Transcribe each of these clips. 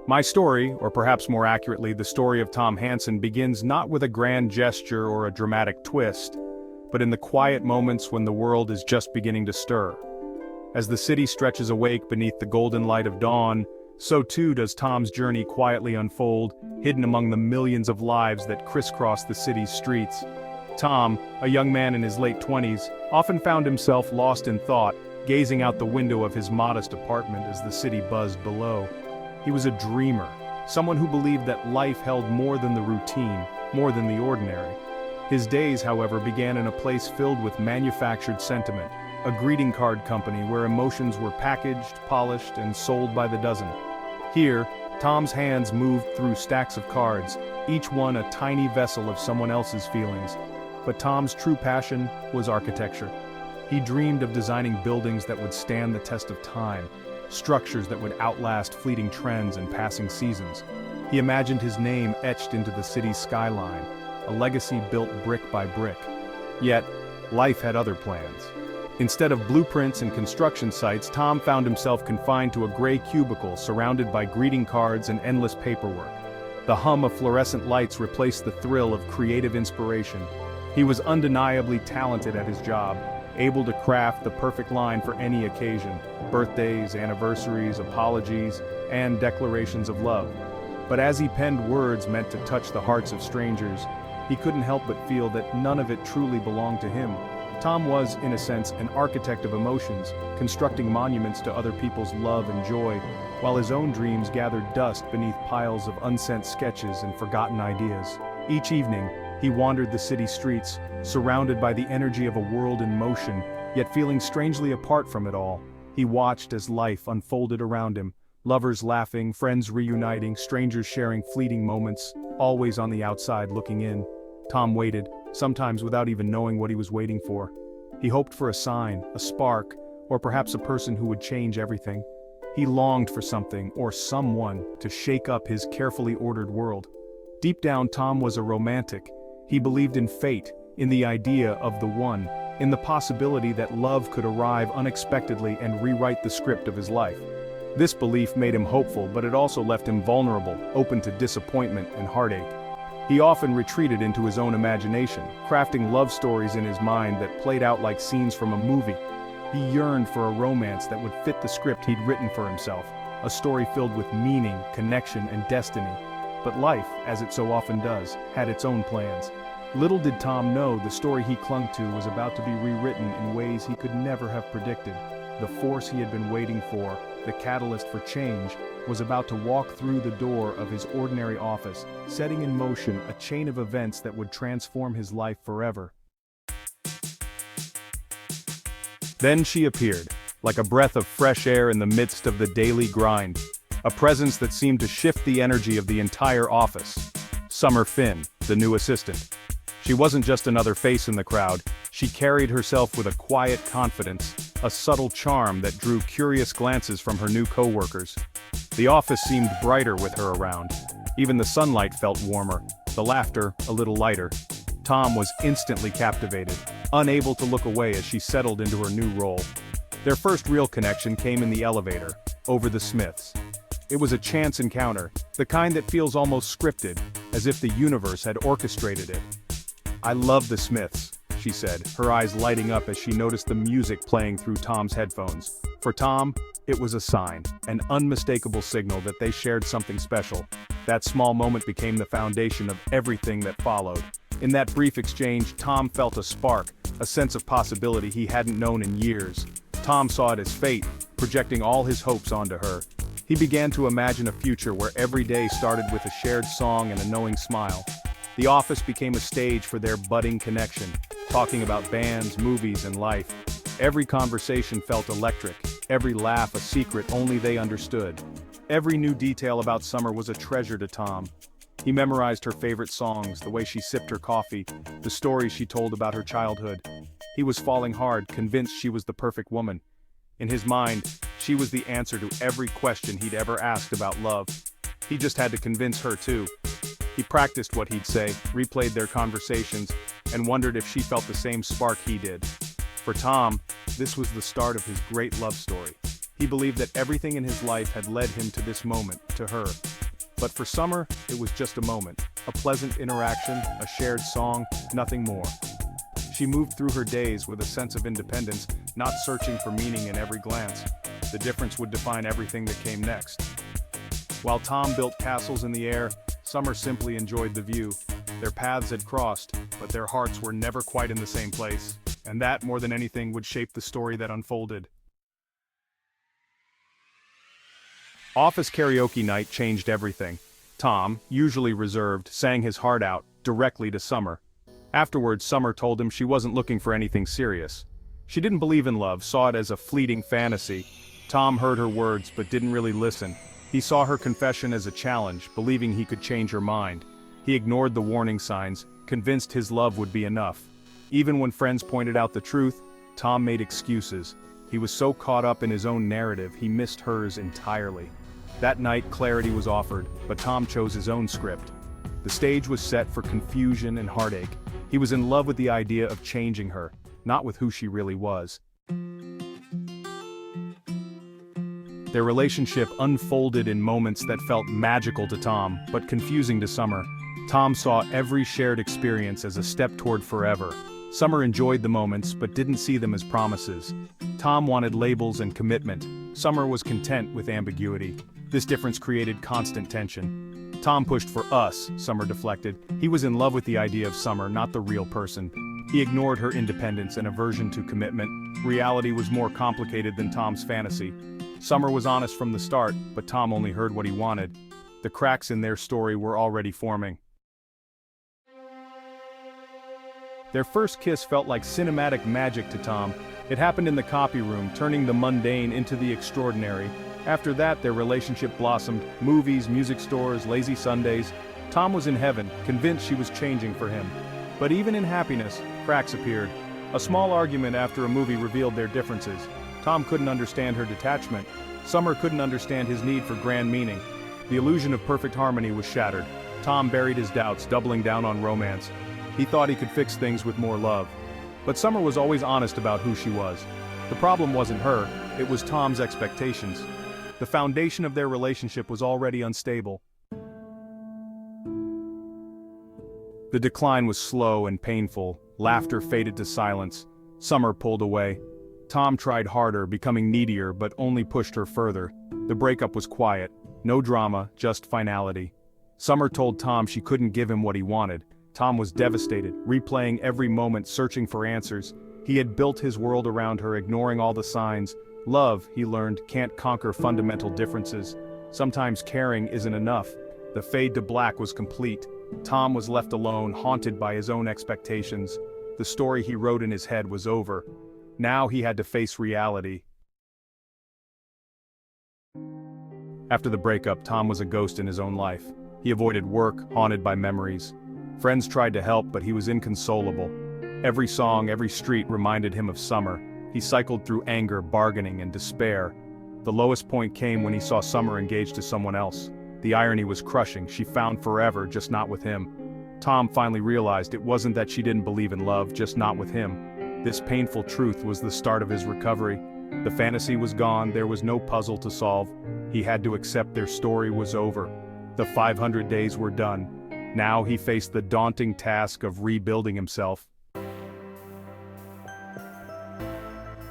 My story, or perhaps more accurately, the story of Tom Hansen, begins not with a grand gesture or a dramatic twist, but in the quiet moments when the world is just beginning to stir. As the city stretches awake beneath the golden light of dawn, so too does Tom's journey quietly unfold, hidden among the millions of lives that crisscross the city's streets. Tom, a young man in his late 20s, often found himself lost in thought, gazing out the window of his modest apartment as the city buzzed below. He was a dreamer, someone who believed that life held more than the routine, more than the ordinary. His days, however, began in a place filled with manufactured sentiment, a greeting card company where emotions were packaged, polished, and sold by the dozen. Here, Tom's hands moved through stacks of cards, each one a tiny vessel of someone else's feelings. But Tom's true passion was architecture. He dreamed of designing buildings that would stand the test of time, structures that would outlast fleeting trends and passing seasons. He imagined his name etched into the city's skyline, a legacy built brick by brick. Yet, life had other plans. Instead of blueprints and construction sites, Tom found himself confined to a gray cubicle surrounded by greeting cards and endless paperwork. The hum of fluorescent lights replaced the thrill of creative inspiration. He was undeniably talented at his job, able to craft the perfect line for any occasion: birthdays, anniversaries, apologies, and declarations of love. But as he penned words meant to touch the hearts of strangers, he couldn't help but feel that none of it truly belonged to him. Tom was, in a sense, an architect of emotions, constructing monuments to other people's love and joy, while his own dreams gathered dust beneath piles of unsent sketches and forgotten ideas. Each evening, he wandered the city streets, surrounded by the energy of a world in motion, yet feeling strangely apart from it all. He watched as life unfolded around him, lovers laughing, friends reuniting, strangers sharing fleeting moments, always on the outside looking in. Tom waited, sometimes without even knowing what he was waiting for. He hoped for a sign, a spark, or perhaps a person who would change everything. He longed for something, or someone, to shake up his carefully ordered world. Deep down, Tom was a romantic. He believed in fate, in the idea of the one, in the possibility that love could arrive unexpectedly and rewrite the script of his life. This belief made him hopeful, but it also left him vulnerable, open to disappointment and heartache. He often retreated into his own imagination, crafting love stories in his mind that played out like scenes from a movie. He yearned for a romance that would fit the script he'd written for himself, a story filled with meaning, connection, and destiny. But life, as it so often does, had its own plans. Little did Tom know the story he clung to was about to be rewritten in ways he could never have predicted. The force he had been waiting for, the catalyst for change, was about to walk through the door of his ordinary office, setting in motion a chain of events that would transform his life forever. Then she appeared, like a breath of fresh air in the midst of the daily grind, a presence that seemed to shift the energy of the entire office. Summer Finn, the new assistant. She wasn't just another face in the crowd, she carried herself with a quiet confidence, a subtle charm that drew curious glances from her new co-workers. The office seemed brighter with her around. Even the sunlight felt warmer, the laughter a little lighter. Tom was instantly captivated, unable to look away as she settled into her new role. Their first real connection came in the elevator, over the Smiths. It was a chance encounter, the kind that feels almost scripted, as if the universe had orchestrated it. "I love the Smiths," she said, her eyes lighting up as she noticed the music playing through Tom's headphones. For Tom, it was a sign, an unmistakable signal that they shared something special. That small moment became the foundation of everything that followed. In that brief exchange, Tom felt a spark, a sense of possibility he hadn't known in years. Tom saw it as fate, projecting all his hopes onto her. He began to imagine a future where every day started with a shared song and a knowing smile. The office became a stage for their budding connection, talking about bands, movies, and life. Every conversation felt electric, every laugh a secret only they understood. Every new detail about Summer was a treasure to Tom. He memorized her favorite songs, the way she sipped her coffee, the stories she told about her childhood. He was falling hard, convinced she was the perfect woman. In his mind, she was the answer to every question he'd ever asked about love. He just had to convince her too. He practiced what he'd say, replayed their conversations, and wondered if she felt the same spark he did. For Tom, this was the start of his great love story. He believed that everything in his life had led him to this moment, to her. But for Summer, it was just a moment, a pleasant interaction, a shared song, nothing more. She moved through her days with a sense of independence, not searching for meaning in every glance. The difference would define everything that came next. While Tom built castles in the air, Summer simply enjoyed the view. Their paths had crossed, but their hearts were never quite in the same place. And that, more than anything, would shape the story that unfolded. Office karaoke night changed everything. Tom, usually reserved, sang his heart out, directly to Summer. Afterwards, Summer told him she wasn't looking for anything serious. She didn't believe in love, saw it as a fleeting fantasy. Tom heard her words, but didn't really listen. He saw her confession as a challenge, believing he could change her mind. He ignored the warning signs, convinced his love would be enough. Even when friends pointed out the truth, Tom made excuses. He was so caught up in his own narrative, he missed hers entirely. That night, clarity was offered, but Tom chose his own script. The stage was set for confusion and heartache. He was in love with the idea of changing her, not with who she really was. Their relationship unfolded in moments that felt magical to Tom, but confusing to Summer. Tom saw every shared experience as a step toward forever. Summer enjoyed the moments, but didn't see them as promises. Tom wanted labels and commitment. Summer was content with ambiguity. This difference created constant tension. Tom pushed for us, Summer deflected. He was in love with the idea of Summer, not the real person. He ignored her independence and aversion to commitment. Reality was more complicated than Tom's fantasy. Summer was honest from the start, but Tom only heard what he wanted. The cracks in their story were already forming. Their first kiss felt like cinematic magic to Tom. It happened in the copy room, turning the mundane into the extraordinary. After that, their relationship blossomed. Movies, music stores, lazy Sundays. Tom was in heaven, convinced she was changing for him. But even in happiness, cracks appeared. A small argument after a movie revealed their differences. Tom couldn't understand her detachment. Summer couldn't understand his need for grand meaning. The illusion of perfect harmony was shattered. Tom buried his doubts, doubling down on romance. He thought he could fix things with more love. But Summer was always honest about who she was. The problem wasn't her, it was Tom's expectations. The foundation of their relationship was already unstable. The decline was slow and painful. Laughter faded to silence. Summer pulled away. Tom tried harder, becoming needier, but only pushed her further. The breakup was quiet. No drama, just finality. Summer told Tom she couldn't give him what he wanted. Tom was devastated, replaying every moment, searching for answers. He had built his world around her, ignoring all the signs. Love, he learned, can't conquer fundamental differences. Sometimes caring isn't enough. The fade to black was complete. Tom was left alone, haunted by his own expectations. The story he wrote in his head was over. Now he had to face reality. After the breakup, Tom was a ghost in his own life. He avoided work, haunted by memories. Friends tried to help, but he was inconsolable. Every song, every street reminded him of Summer. He cycled through anger, bargaining, and despair. The lowest point came when he saw Summer engaged to someone else. The irony was crushing. She found forever, just not with him. Tom finally realized it wasn't that she didn't believe in love, just not with him. This painful truth was the start of his recovery. The fantasy was gone, there was no puzzle to solve. He had to accept their story was over. The 500 days were done. Now he faced the daunting task of rebuilding himself.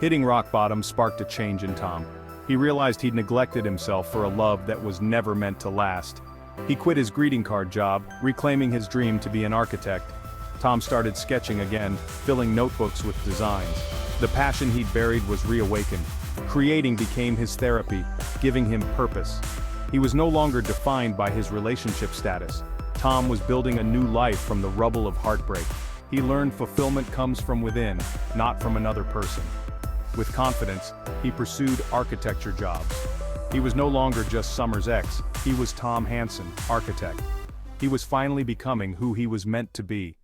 Hitting rock bottom sparked a change in Tom. He realized he'd neglected himself for a love that was never meant to last. He quit his greeting card job, reclaiming his dream to be an architect. Tom started sketching again, filling notebooks with designs. The passion he'd buried was reawakened. Creating became his therapy, giving him purpose. He was no longer defined by his relationship status. Tom was building a new life from the rubble of heartbreak. He learned fulfillment comes from within, not from another person. With confidence, he pursued architecture jobs. He was no longer just Summer's ex, he was Tom Hansen, architect. He was finally becoming who he was meant to be.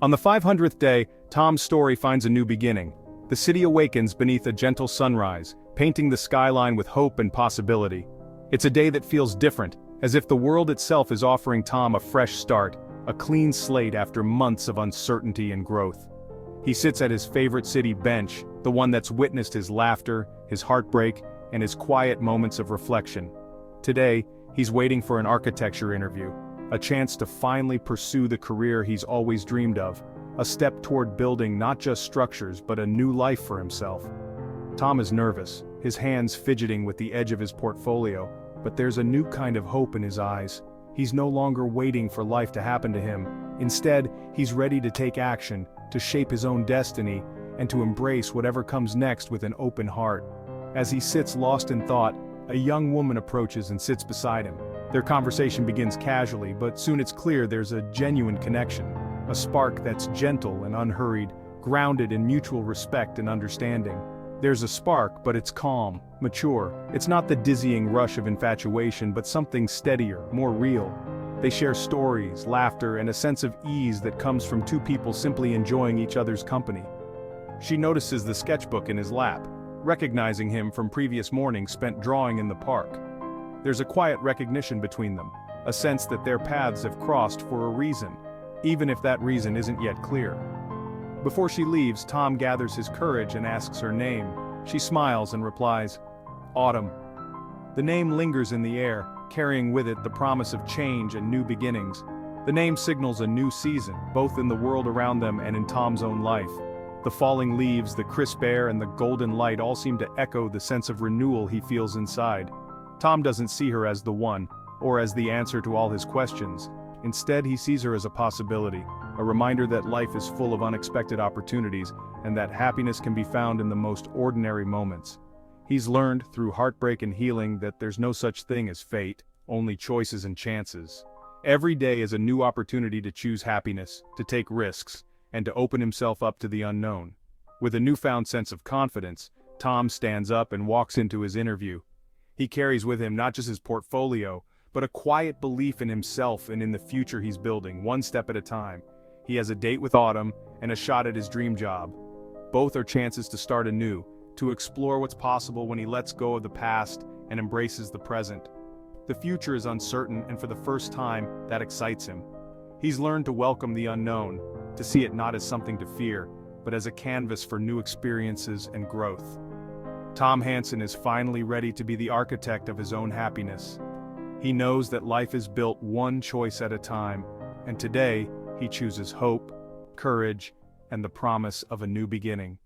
On the 500th day, Tom's story finds a new beginning. The city awakens beneath a gentle sunrise, painting the skyline with hope and possibility. It's a day that feels different, as if the world itself is offering Tom a fresh start, a clean slate after months of uncertainty and growth. He sits at his favorite city bench, the one that's witnessed his laughter, his heartbreak, and his quiet moments of reflection. Today, he's waiting for an architecture interview, a chance to finally pursue the career he's always dreamed of, a step toward building not just structures but a new life for himself. Tom is nervous, his hands fidgeting with the edge of his portfolio, but there's a new kind of hope in his eyes. He's no longer waiting for life to happen to him. Instead, he's ready to take action, to shape his own destiny, and to embrace whatever comes next with an open heart. As he sits lost in thought, a young woman approaches and sits beside him. Their conversation begins casually, but soon it's clear there's a genuine connection, a spark that's gentle and unhurried, grounded in mutual respect and understanding. There's a spark, but it's calm, mature. It's not the dizzying rush of infatuation, but something steadier, more real. They share stories, laughter, and a sense of ease that comes from two people simply enjoying each other's company. She notices the sketchbook in his lap, recognizing him from previous mornings spent drawing in the park. There's a quiet recognition between them, a sense that their paths have crossed for a reason, even if that reason isn't yet clear. Before she leaves, Tom gathers his courage and asks her name. She smiles and replies, "Autumn." The name lingers in the air, carrying with it the promise of change and new beginnings. The name signals a new season, both in the world around them and in Tom's own life. The falling leaves, the crisp air, and the golden light all seem to echo the sense of renewal he feels inside. Tom doesn't see her as the one, or as the answer to all his questions. Instead, he sees her as a possibility, a reminder that life is full of unexpected opportunities, and that happiness can be found in the most ordinary moments. He's learned, through heartbreak and healing, that there's no such thing as fate, only choices and chances. Every day is a new opportunity to choose happiness, to take risks, and to open himself up to the unknown. With a newfound sense of confidence, Tom stands up and walks into his interview. He carries with him not just his portfolio, but a quiet belief in himself and in the future he's building, one step at a time. He has a date with Autumn and a shot at his dream job. Both are chances to start anew, to explore what's possible when he lets go of the past and embraces the present. The future is uncertain, and for the first time, that excites him. He's learned to welcome the unknown, to see it not as something to fear, but as a canvas for new experiences and growth. Tom Hansen is finally ready to be the architect of his own happiness. He knows that life is built one choice at a time, and today, he chooses hope, courage, and the promise of a new beginning.